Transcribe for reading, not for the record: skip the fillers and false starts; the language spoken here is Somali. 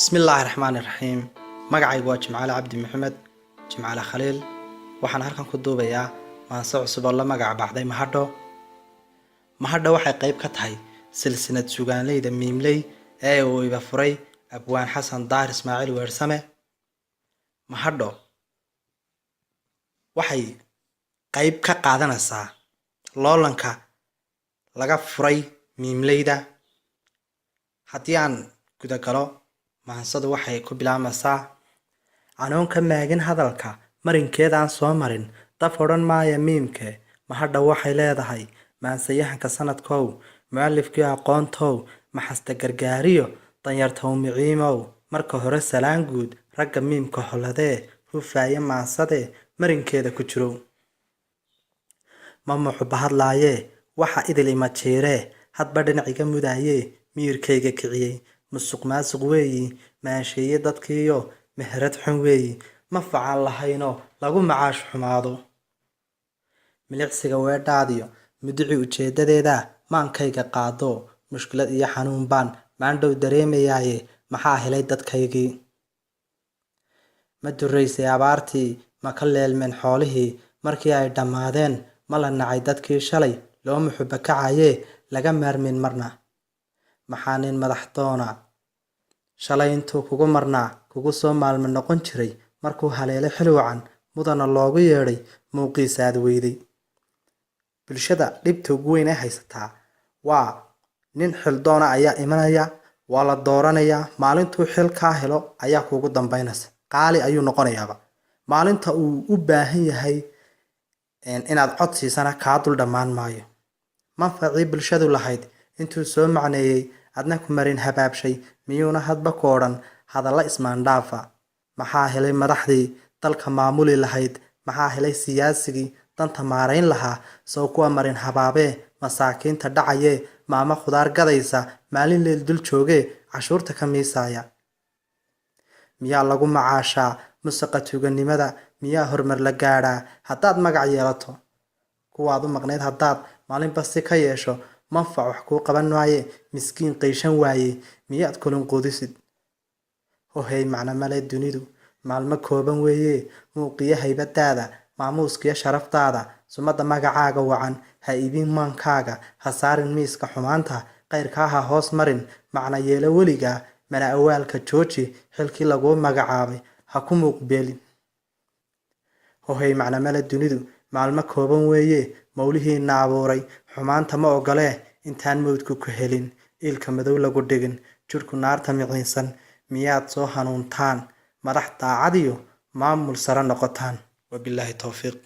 بسم الله الرحمن الرحيم. magacaygu waa Jimcaale Cabdi Maxamed Jimcaale khaliil. waxaan halkan ku duubayaa maanso cusub oo la magac baxday mahadho waxay qayb ka tahay silsilad suugaanleyda miimleey ee uu iba furay Abwaan Xasan Daar Ismaaciil Weersame. mahadho waxay qayb ka qaadanaysaa loolanka laga furay miimleyda. haddii aan guda galo maansadu waxay ku bilaabmaysaa anoon ka maagin hadalka marinkeedaan soo marin daf odhan maaya miimke. mahadha waxay leedahay maansayahanka sanadkow mu'alifkii aqoontow maxasta gargaariyo danyartow miciimow. marka hore salaan guud ragga miimka holadee hufaaye maansadee marinkeeda ku jirow. ma muxuba hadlaayee waxa idil ima jiiree hadba dhinaciga mudaayee miyirkayga kiciyey. musuq maasuq weeyi maasheeye dadkiiyo meherad xun weeyi ma facan lahayno lagu macaash xumaado. milicsiga weedhaadiyo mudici ujeedadeeda maankayga qaado mushkilad iyo xanuun baan maandhow dareemayaaye maxaa helay dadkaygii. ma duraysay abaartii ma ka leelmeen xoolihii markii ay dhammaadeen ma la nacay dadkii shalay loo muxuba kacayee laga maarmin marna. maxaa nin madax doona shalay intuu kugu marnaa kugu soo maalmo noqon jiray markuu haleelay xilwacan mudana loogu yeedhay muuqiisa aad weyday. bulshada dhibta ugu weyn ee haysataa waa nin xildoona ayaa imanaya waa la dooranayaa maalintuu xil kaa helo ayaa kuugu dambaynaysa qaali ayuu noqonayaaba. maalinta uu u baahan yahay inaad cod siisana kaa dul dhammaan maayo. manfacii bulshadu lahayd intuu soo macneeyey adna ku marin habaabshay miyuuna hadba ku odhan hadalla ismaandhaafa. maxaa helay madaxdii dalka maamuli lahayd maxaa helay siyaasigii danta maarayn lahaa sow kuwa marin habaabee masaakiinta dhacayee maamo khudaar gadaysa maalin leel dul joogee cashuurta ka miisaaya. miyaa lagu macaashaa musaqa tuuganimada miyaa horumar la gaadhaa haddaad magac yeelato. kuwaad u maqnayd haddaad maalinba si ka yeesho manfac wax kuu qaban waaye miskiin qayshan waaye miyaad kulun quudisid. hohey macno male dunidu maalmo kooban weeye muuqiyo haybadaada maamuuskiyo sharaftaada sumada magacaaga wacan ha iibin maankaaga ha saarin miiska xumaanta qayrkaa ha hoos marin macna yeelo weligaa mana awaalka jooji xilkii laguu magacaabay ha ku muuqbeelin. hohey macno male dunidu maalmo kooban weeye mawlihiina abuuray xumaanta ma ogolee intaan mawdku ku helin iilka madow lagu dhigin jirhku naarta miciinsan miyaad soo hanuuntaan madax daacadiyo maamul sare noqotaan. wabilaahi towfiiq.